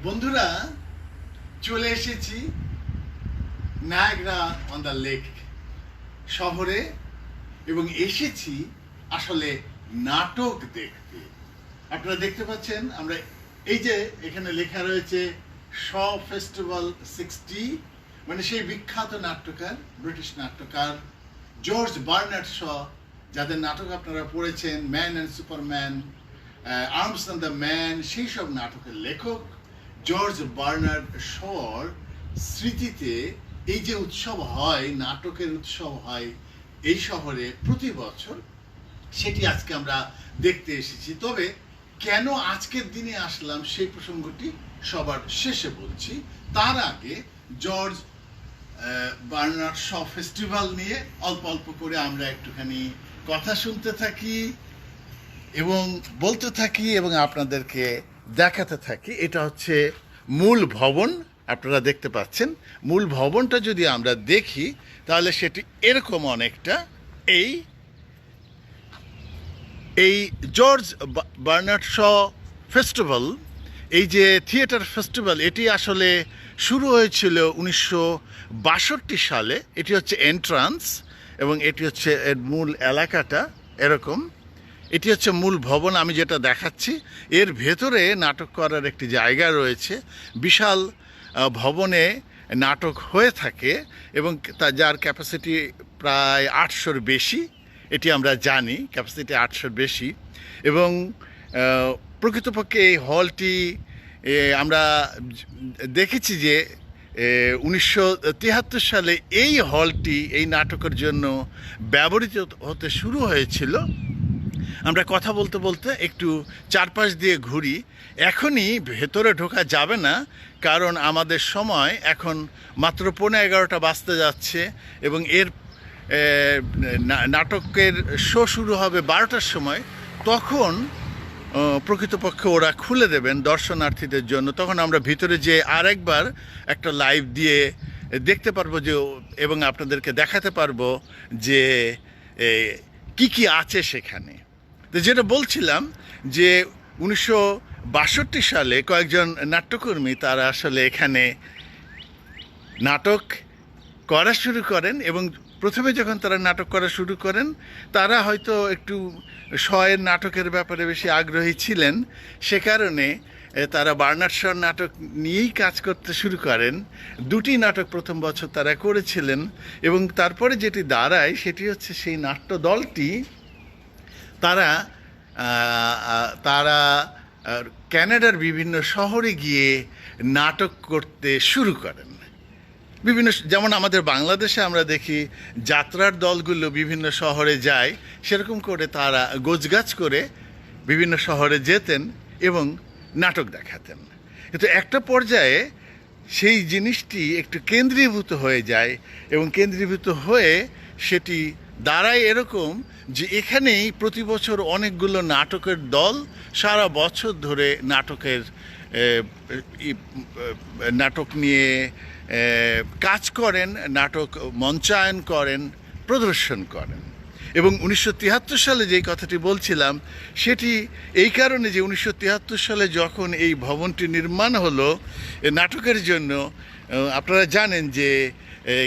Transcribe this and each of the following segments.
বন্ধুরা, চলে এসেছি নায়াগ্রা অন দ্য লেক শহরে এবং এসেছি আসলে নাটক দেখতে। আপনারা দেখতে পাচ্ছেন আমরা এই যে এখানে লেখা রয়েছে শ ফেস্টিভ্যাল 60, মানে সেই বিখ্যাত নাট্যকার, ব্রিটিশ নাট্যকার জর্জ বার্নার্ড শ, যাদের নাটক আপনারা পড়েছেন, man and Superman, arms and the man, সেই সব নাটকের লেখক জর্জ বার্নার্ড শর স্মৃতিতে এই যে উৎসব হয়, নাটকের উৎসব হয় এই শহরে প্রতি বছর, সেটি আজকে আমরা দেখতে এসেছি। তবে কেন আজকের দিনে আসলাম সেই প্রসঙ্গটি সবার শেষে বলছি। তার আগে জর্জ বার্নার্ড শ ফেস্টিভ্যাল নিয়ে অল্প অল্প করে আমরা একটুখানি কথা শুনতে থাকি এবং বলতে থাকি এবং আপনাদেরকে দেখাতে থাকি। এটা হচ্ছে মূল ভবন, আপনারা দেখতে পাচ্ছেন। মূল ভবনটা যদি আমরা দেখি তাহলে সেটি এরকম অনেকটা। এই জর্জ বার্নার্ড শ ফেস্টিভ্যাল, এই যে থিয়েটার ফেস্টিভ্যাল, এটি আসলে শুরু হয়েছিল 1962 সালে। এটি হচ্ছে এন্ট্রান্স এবং এটি হচ্ছে এর মূল এলাকাটা এরকম। এটি হচ্ছে মূল ভবন আমি যেটা দেখাচ্ছি। এর ভেতরে নাটক করার একটি জায়গা রয়েছে। বিশাল ভবনে নাটক হয়ে থাকে এবং যার ক্যাপাসিটি প্রায় 800-র বেশি। এটি আমরা জানি, ক্যাপাসিটি 800-র বেশি। এবং প্রকৃতপক্ষে এই হলটি আমরা দেখেছি যে 1973 সালে এই হলটি এই নাটকের জন্য ব্যবহৃত হতে শুরু হয়েছিল। আমরা কথা বলতে বলতে একটু চারপাশ দিয়ে ঘুরি। এখনই ভেতরে ঢোকা যাবে না, কারণ আমাদের সময় এখন মাত্র 11:15 বাজতে যাচ্ছে এবং এর নাটকের শো শুরু হবে 12টার সময়। তখন প্রকৃতপক্ষে ওরা খুলে দেবেন দর্শনার্থীদের জন্য। তখন আমরা ভিতরে যে আরেকবার একটা লাইভ দিয়ে দেখতে পারবো যে, এবং আপনাদেরকে দেখাতে পারবো যে কি কি আছে সেখানে। তো যেটা বলছিলাম যে 1962 সালে কয়েকজন নাট্যকর্মী তারা আসলে এখানে নাটক করা শুরু করেন এবং প্রথমে যখন তারা নাটক করা শুরু করেন, তারা হয়তো একটু শয়ের নাটকের ব্যাপারে বেশি আগ্রহী ছিলেন। সে কারণে তারা বার্নার্ড শর নাটক নিয়েই কাজ করতে শুরু করেন। 2টি নাটক প্রথম বছর তারা করেছিলেন এবং তারপরে যেটি দাঁড়ায় সেটি হচ্ছে সেই নাট্য দলটি তারা ক্যানাডার বিভিন্ন শহরে গিয়ে নাটক করতে শুরু করেন। বিভিন্ন, যেমন আমাদের বাংলাদেশে আমরা দেখি যাত্রার দলগুলো বিভিন্ন শহরে যায়, সেরকম করে তারা গোছগাছ করে বিভিন্ন শহরে যেতেন এবং নাটক দেখাতেন। কিন্তু একটা পর্যায়ে সেই জিনিসটি একটু কেন্দ্রীভূত হয়ে যায় এবং কেন্দ্রীভূত হয়ে সেটি দাঁড়ায় এরকম যে এখানেই প্রতি বছর অনেকগুলো নাটকের দল সারা বছর ধরে নাটক নিয়ে কাজ করেন, নাটক মঞ্চায়ন করেন, প্রদর্শন করেন। এবং 1973 সালে যেই কথাটি বলছিলাম সেটি এই কারণে যে 1973 সালে যখন এই ভবনটি নির্মাণ হলো নাটকের জন্য, আপনারা জানেন যে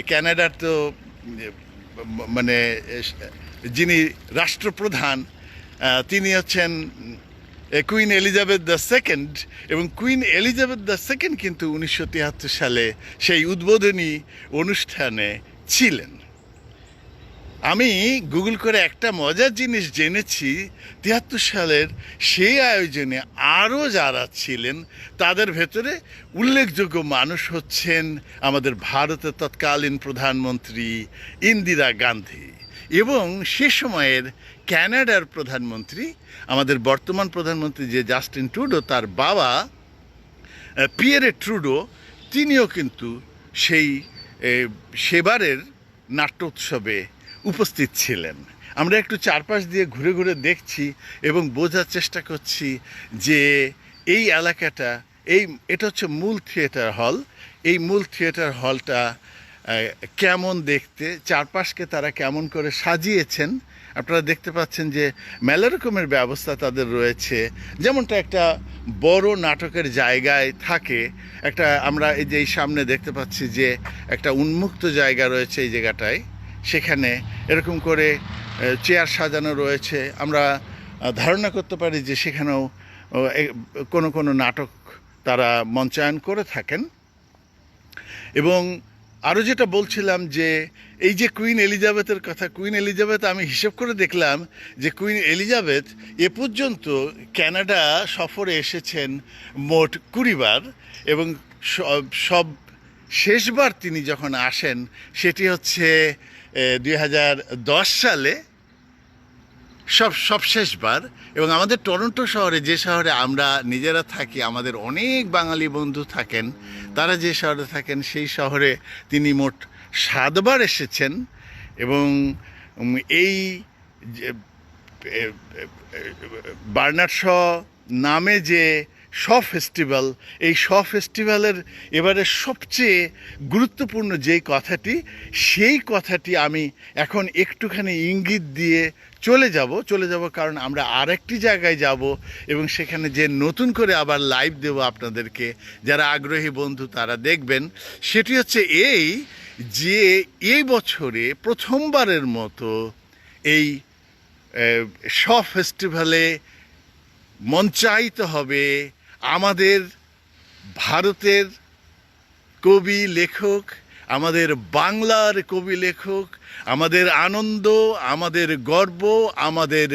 ক্যানাডার তো মানে যিনি রাষ্ট্রপ্রধান তিনি হচ্ছেন কুইন এলিজাবেথ দ্য সেকেন্ড, এবং কুইন এলিজাবেথ দ্য সেকেন্ড কিন্তু 1973 সালে সেই উদ্বোধনী অনুষ্ঠানে ছিলেন। আমি গুগল করে একটা মজার জিনিস জেনেছি, 73 সালের সেই আয়োজনে আরও যারা ছিলেন তাদের ভেতরে উল্লেখযোগ্য মানুষ হচ্ছেন আমাদের ভারতের তৎকালীন প্রধানমন্ত্রী ইন্দিরা গান্ধী এবং সে সময়ের ক্যানাডার প্রধানমন্ত্রী, আমাদের বর্তমান প্রধানমন্ত্রী যে জাস্টিন ট্রুডো, তার বাবা পিয়েরে ট্রুডো, তিনিও কিন্তু সেই সেবারের নাট্য উৎসবে উপস্থিত ছিলেন। আমরা একটু চারপাশ দিয়ে ঘুরে ঘুরে দেখছি এবং বোঝার চেষ্টা করছি যে এই এলাকাটা, এটা হচ্ছে মূল থিয়েটার হল। এই মূল থিয়েটার হলটা কেমন দেখতে, চারপাশকে তারা কেমন করে সাজিয়েছেন আপনারা দেখতে পাচ্ছেন যে মেলা রকমের ব্যবস্থা তাদের রয়েছে, যেমনটা একটা বড় নাটকের জায়গায় থাকে। একটা আমরা এই যে এই সামনে দেখতে পাচ্ছি যে একটা উন্মুক্ত জায়গা রয়েছে এই জায়গাটায়, সেখানে এরকম করে চেয়ার সাজানো রয়েছে। আমরা ধারণা করতে পারি যে সেখানেও কোনো কোনো নাটক তারা মঞ্চায়ন করে থাকেন। এবং আরও যেটা বলছিলাম যে এই যে কুইন এলিজাবেথের কথা, কুইন এলিজাবেথ আমি হিসেব করে দেখলাম যে কুইন এলিজাবেথ এ পর্যন্ত কানাডা সফরে এসেছেন মোট 20 বার, এবং সব শেষবার তিনি যখন আসেন সেটি হচ্ছে 2010 সালে সব শেষবার। এবং আমাদের টরন্টো শহরে, যে শহরে আমরা নিজেরা থাকি, আমাদের অনেক বাঙালি বন্ধু থাকেন, তারা যে শহরে থাকেন সেই শহরে তিনি মোট 7 বার এসেছেন। এবং এই বার্নার্ড শ নামে যে শ ফেস্টিভ্যাল, এই শ ফেস্টিভ্যালের এবারে সবচেয়ে গুরুত্বপূর্ণ যেই কথাটি, সেই কথাটি আমি এখন একটুখানি ইঙ্গিত দিয়ে চলে যাব, কারণ আমরা আরেকটি জায়গায় যাব এবং সেখানে যে নতুন করে আবার লাইভ দেব আপনাদেরকে, যারা আগ্রহী বন্ধু তারা দেখবেন। সেটি হচ্ছে এই যে এই বছরে প্রথমবারের মতো এই শ ফেস্টিভ্যালে মঞ্চায়িত হবে আমাদের ভারতের কবি লেখক, আমাদের বাংলার কবি লেখক, আমাদের আনন্দ, আমাদের গর্ব, আমাদের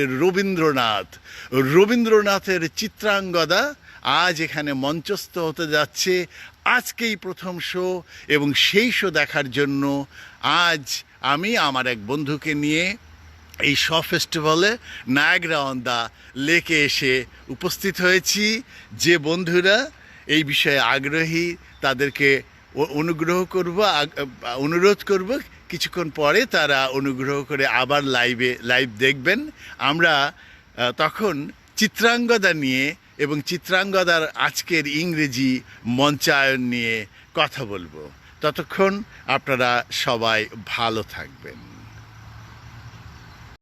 রবীন্দ্রনাথের চিত্রাঙ্গদা আজ এখানে মঞ্চস্থ হতে যাচ্ছে। আজকেই প্রথম শো, এবং সেই শো দেখার জন্য আজ আমি আমার এক বন্ধুকে নিয়ে এই শ ফেস্টিভ্যালে নায়াগ্রা অন দ্য লেকে এসে উপস্থিত হয়েছি। যে বন্ধুরা এই বিষয়ে আগ্রহী তাদেরকে অনুরোধ করব কিছুক্ষণ পরে তারা অনুগ্রহ করে আবার লাইভ দেখবেন। আমরা তখন চিত্রাঙ্গদা নিয়ে এবং চিত্রাঙ্গদার আজকের ইংরেজি মঞ্চায়ন নিয়ে কথা বলবো। ততক্ষণ আপনারা সবাই ভালো থাকবেন।